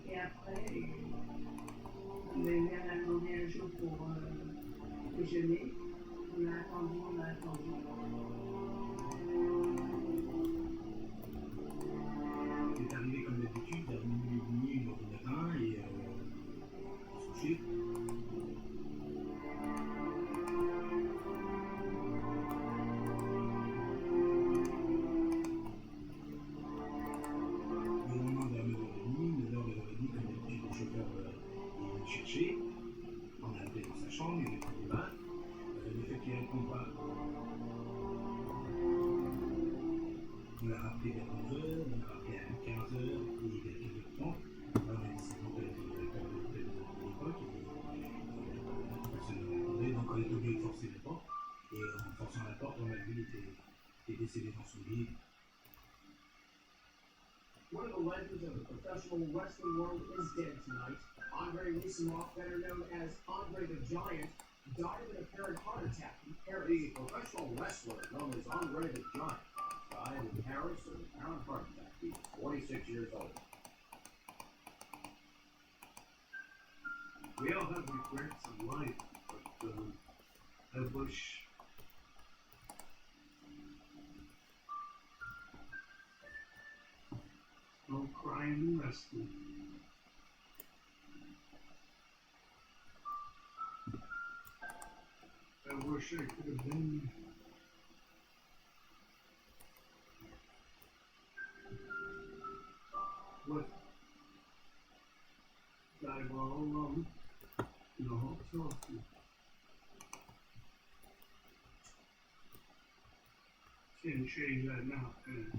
[SPEAKER 19] et après, il est venu à la journée un jour pour déjeuner. On a attendu.
[SPEAKER 1] Il est arrivé comme d'habitude, vers minuit et demi, une heure du matin, et on se couchait. Le lendemain, vers 9h30, comme d'habitude, le chauffeur est venu chercher. On a appelé dans sa chambre, il est pris des bains. Le fait qu'il ne répond pas, on l'a rappelé vers 11h, on l'a rappelé à 15h et vers 15h30. On a dit c'est mon père qui était directeur de l'hôtel de l'époque, et personne ne répondait, donc on est obligé de forcer la porte. Et en forçant la porte, on a vu qu'il était décédé dans son lit.
[SPEAKER 20] One of the legends of the professional wrestling world is dead tonight. Andre Lisimov, better known as Andre the Giant, died of an apparent heart attack in Paris.
[SPEAKER 11] The professional wrestler known as Andre the Giant died in Paris of an apparent heart attack. He was 46 years old.
[SPEAKER 1] We all have regrets in life, but I wish
[SPEAKER 5] No crying in wrestling. I wish I could have been what died all alone in the hotel. Can't change that now, can I?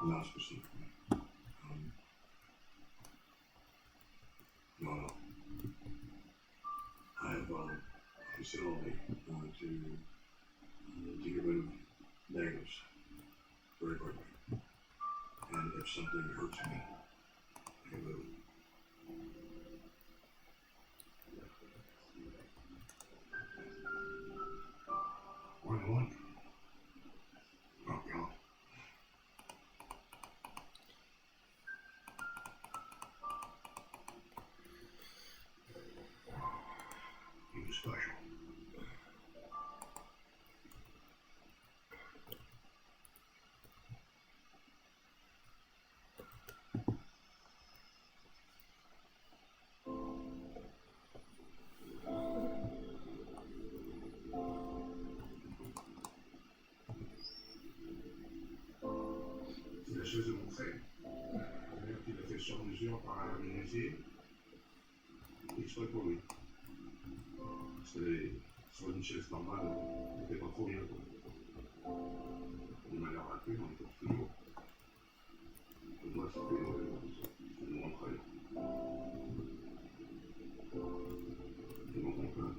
[SPEAKER 11] Not specifically. No. I have a facility to get rid of negatives very quickly. And if something hurts me, I can move it. One. Oh, God. He was special. C'est la chose de mon frère. D'ailleurs, qu'il a fait sur mesure par un menuisier, exprès pour lui.
[SPEAKER 4] Sur une chaise normale, on fait pas trop bien. De manière rapide, on est toujours. On doit se faire, c'est rentrer. C'est mon père.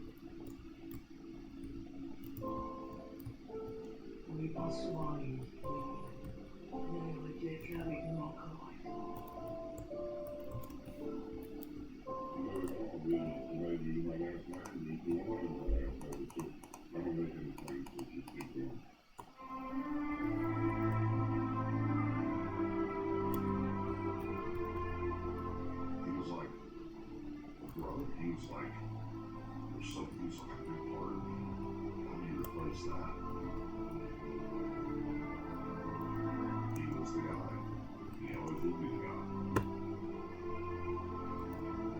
[SPEAKER 19] On y pense souvent, mais il aurait dû être là avec nous encore.
[SPEAKER 4] He was like, there's something, he's like a big part of me. How do you replace that? He was the guy. He always will be the guy.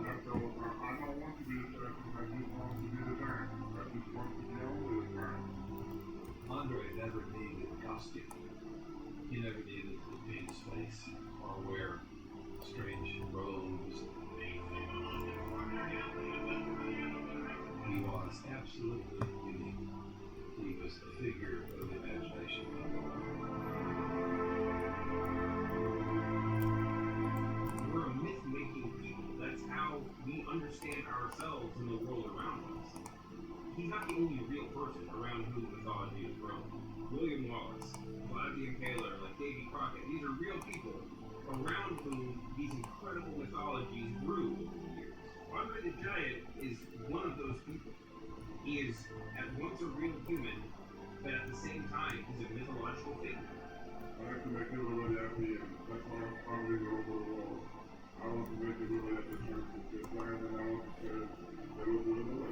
[SPEAKER 3] I don't want to be the second, I just want to be the giant. I just want to be over the giant.
[SPEAKER 7] Andre never needed a costume. He never needed to paint his face or wear strange robes. He was absolutely unique. He was a figure of the imagination.
[SPEAKER 6] We're a myth-making people. That's how we understand ourselves and the world around us. He's not the only real person around whom mythology is grown. William Wallace, Vlad the Impaler, like Davy Crockett, these are real people around whom these incredible mythologies grew over the years. Andre the Giant is one of those people. He is at once a real human, but at the same time, he's a mythological figure.
[SPEAKER 3] I have to make everybody happy, and that's why I'm probably over the wall. I want to make everybody at the church get blind, and I want to say that we'll do it the way.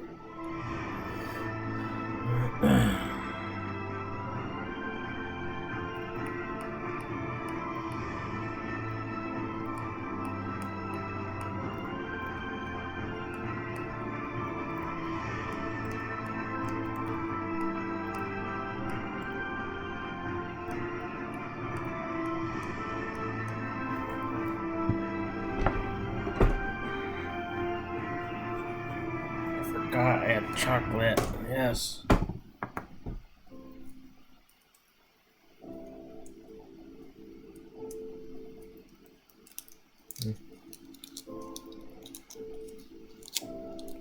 [SPEAKER 8] God, I had chocolate. Yes.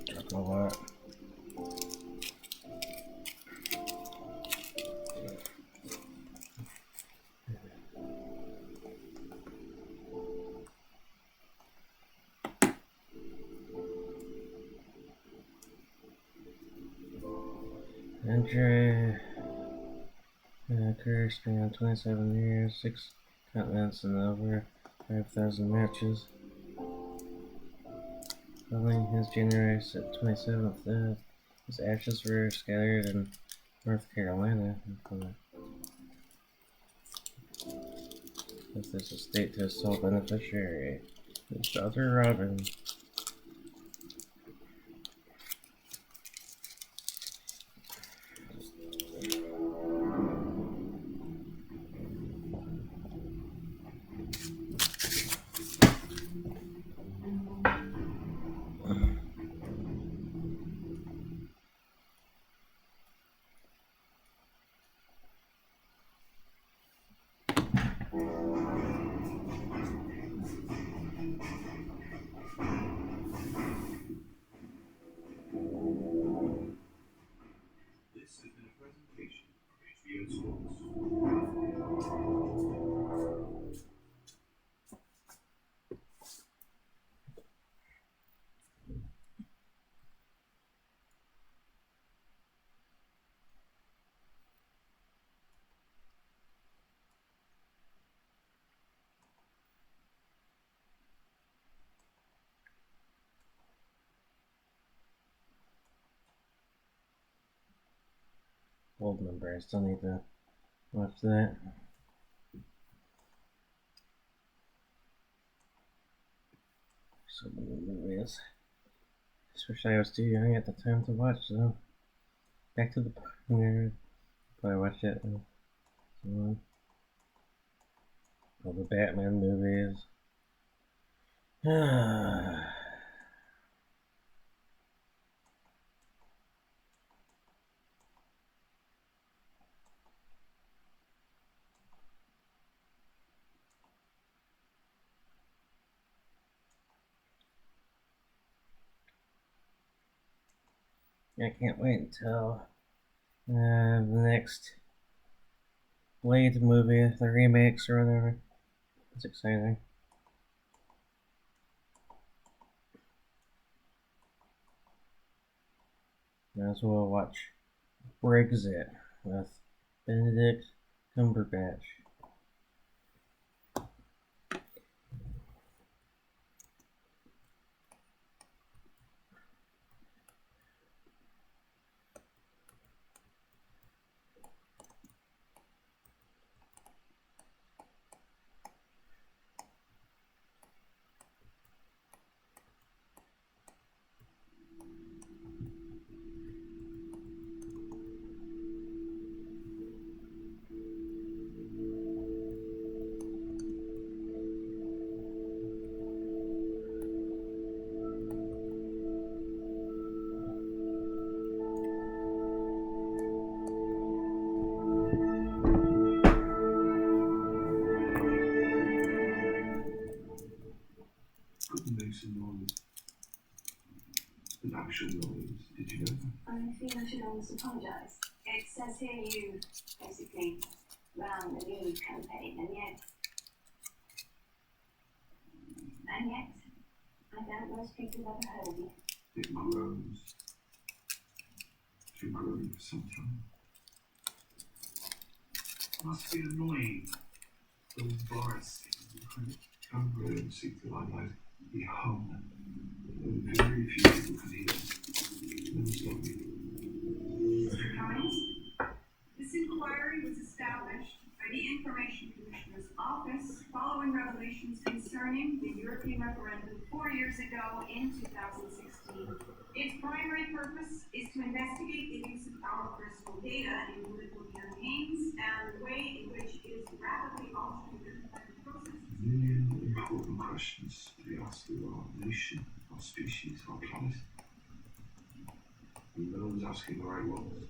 [SPEAKER 8] Chocolate. Injury. Career span 27 years, 6 continents, and over 5,000 matches. Following his January 27th death, his ashes were scattered in North Carolina. With his estate to his sole beneficiary, his daughter Robin.
[SPEAKER 18] This has been a presentation of HBO Sports.
[SPEAKER 8] Old number, I still need to watch that. So many movies. Especially I was too young at the time to watch them. Back to the Pioneer. Probably watch it. All the Batman movies. I can't wait until the next Blade movie, the remakes or whatever. It's exciting. Might as well watch Brexit with Benedict Cumberbatch.
[SPEAKER 11] Couldn't make some noise. An actual noise. Did you know that?
[SPEAKER 16] I feel I should almost apologise. It says here you basically ran the Leave campaign, and yet, I doubt most people have ever heard of you.
[SPEAKER 11] It grows. It's been growing for some time.
[SPEAKER 17] Must be annoying. Those bars.
[SPEAKER 11] Come grow and seek the limelight. Be home. Very few people can hear it. Never stop me.
[SPEAKER 21] Mr. Cummings, this inquiry was established by the Information Commissioner's Office following revelations concerning the European referendum 4 years ago in 2016. Its primary purpose is to investigate the use of our personal data in political campaigns and the way in which it is rapidly altering democratic processes.
[SPEAKER 11] Million important questions to be asked of our nation, our species, our planet. And no one's asking the right ones.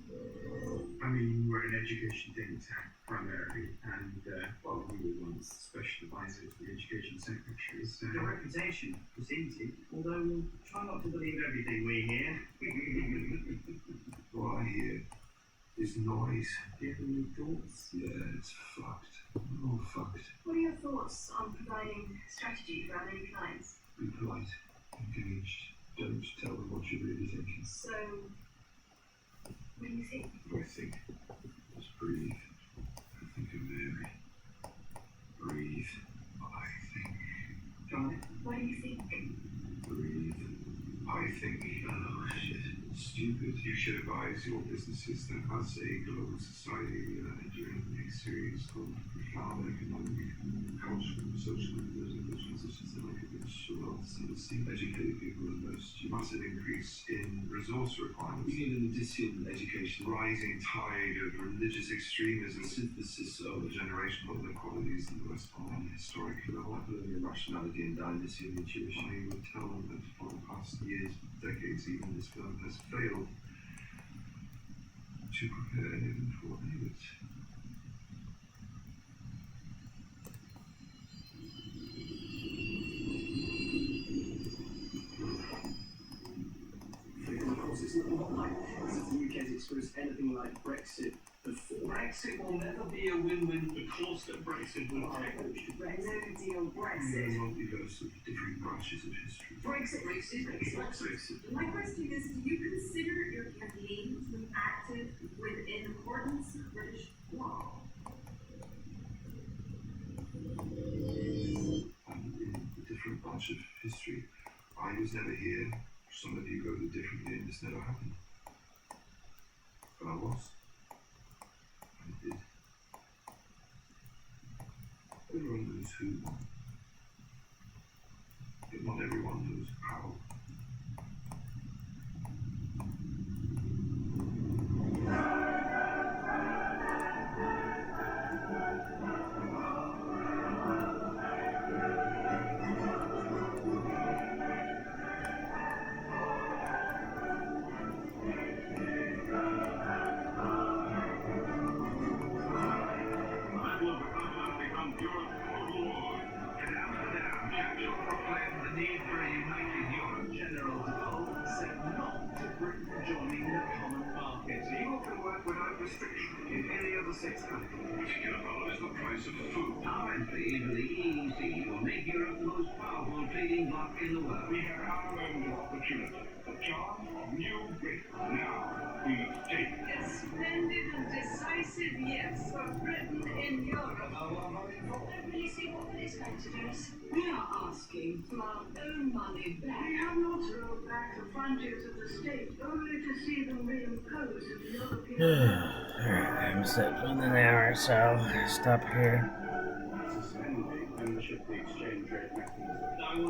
[SPEAKER 17] I mean, we're an education think tank primarily, and well, we were once special advisors to the education secretary, so the reputation precedes it, although we'll try not to believe everything we hear.
[SPEAKER 11] What I hear is noise.
[SPEAKER 17] Do you have any thoughts?
[SPEAKER 11] Yeah, it's fucked. All fucked.
[SPEAKER 16] What are your thoughts on providing strategy for our many clients?
[SPEAKER 11] Be polite, engaged. Don't tell them what you're really thinking.
[SPEAKER 16] So, what do you think?
[SPEAKER 11] I think. Just breathe. I think of Mary. Breathe. I think.
[SPEAKER 16] John, what do you think?
[SPEAKER 11] Breathe. I think. Oh shit. Stupid. You should advise your businesses that as a global society, we are entering a series of profound economic, cultural, and social and political transitions that make a world see educated people the most. Massive increase in resource requirements. We need an addition education. Rising tide of religious extremism. Synthesis of the generational inequalities in the West on an historic level. Learning irrationality and dynasty and intuition. I would tell them that for the past years, decades even, this film has failed to prepare anyone for any of it.
[SPEAKER 20] It's not like as if the UK's experienced anything like Brexit before.
[SPEAKER 18] Brexit will never be a win-win. The course that Brexit will take.
[SPEAKER 20] No deal Brexit.
[SPEAKER 11] A multiverse of different branches of history.
[SPEAKER 20] Brexit.
[SPEAKER 21] My question is, do you consider your campaign to be active within accordance with British law?
[SPEAKER 11] And in a different branch of history, I was never here. Some of you wrote it differently and this never happened. But I was. And it did. Everyone knows who won. But not everyone knows how.
[SPEAKER 18] Churchill proclaimed the need for a united Europe. restriction in any other 6 countries. What you can afford is the price of food. Our entry into the EEC will make Europe the most powerful trading bloc in the world. We have outlined the opportunity, the chance of new Britain. Now, we must take it.
[SPEAKER 21] A splendid and decisive yes for Britain in Europe. I don't really see what that is going to do us. We are asking for our own money back. We have not rolled back the frontiers of the state, only to see them reimposed in the European.
[SPEAKER 8] I'm set within an hour, so stop here.
[SPEAKER 2] Suspend the membership fee